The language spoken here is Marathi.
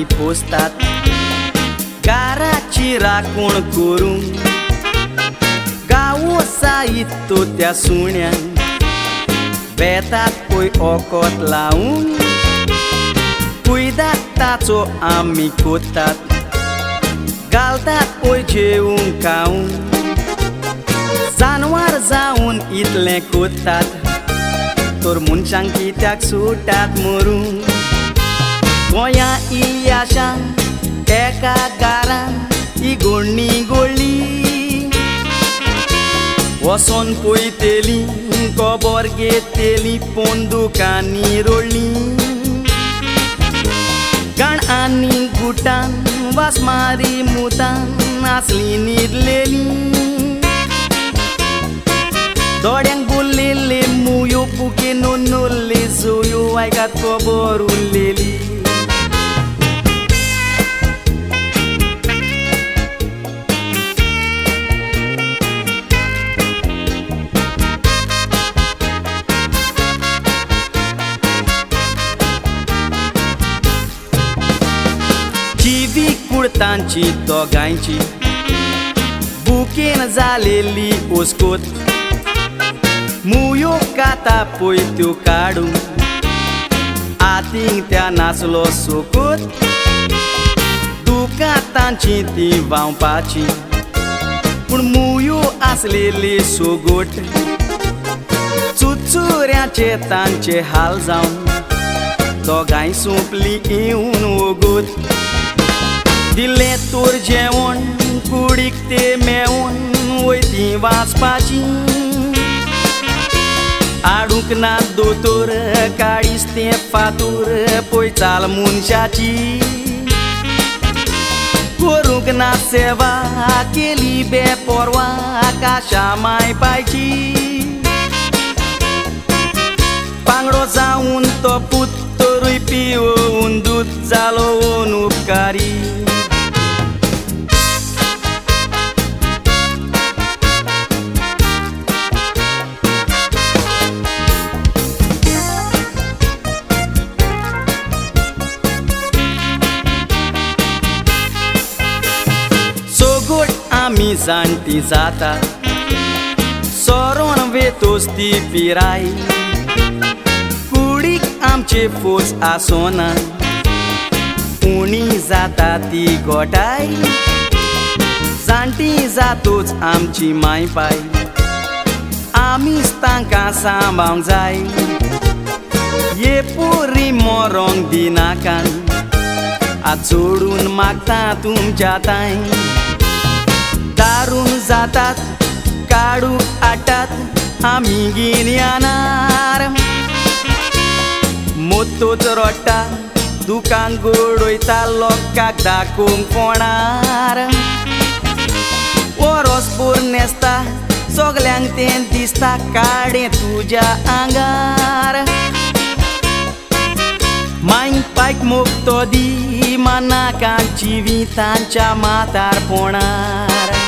आनी पोसतात गाराची राखण करून गावो साईत तो त्या सुण्यांक बेतात पळय ओकोत लावून कुयदाद ताचो आमी कोत्तात घालतात पळय जेवूंक खावूंक जानवार जावन इतलें कोत्तात तर मनशांक कित्याक सोडटात मरून गोंया इल्ल्याशांक एका गारान ही गोडणी गोडली वसोन पळयतेली खबर घेतेली पोंदुकांनी रोडली गाण आनी गुटान वास मारी मुतान आसली न्हिदलेली दोड्यांक बोललेले मुयो पुके नोल्ले जोयो आयकात खबर उरलेली जिवी कुर्तांची दोगांयची बुकेन जालेली ओस्कोत मुयो काता पळय त्यो काडून आतींक त्या नाचलो सोकोत दुकातांची ती वावपाची पूण मुयो आसलेली सोगोट चुचुऱ्याचे तांचे हाल जावन दोगांय सोंपली येवन ओगोत दिलें तोर जेवण कुडीक ते मेवून वयती वाचपाची आडूंक ना दोतोर काळीस तें फातूर पळय चाल मनशाची करूंक ना सेवा केली बेपरवा काशा माय पायची पांगडो जावन तो पूत तरूय पिवून दूद जालो उपकारी आमी जाणटी जाता सोरोन वेतोस ती पिराय कुडीक आमचे फोस आसोना उणी जाता ती गोटाय जाणटी जातोच आमची माय पाय आमीच तांकां सांबाळूंक जाय ये पोरी मोरोंक दिनाकान आज सोडून मागता तुमच्या ताय दारून जातात काडूक आटात आमी गिन्यानार मोतोच रोडटा दुकान गोडयता लोकांक दाखोवंक कोणार वरोसभर न्हेसता सगल्यांक तें दिसता काडें तुज्या आंगार मांयक पायक मोग तो दी मानाकांची जिवितांच्या मातारपणार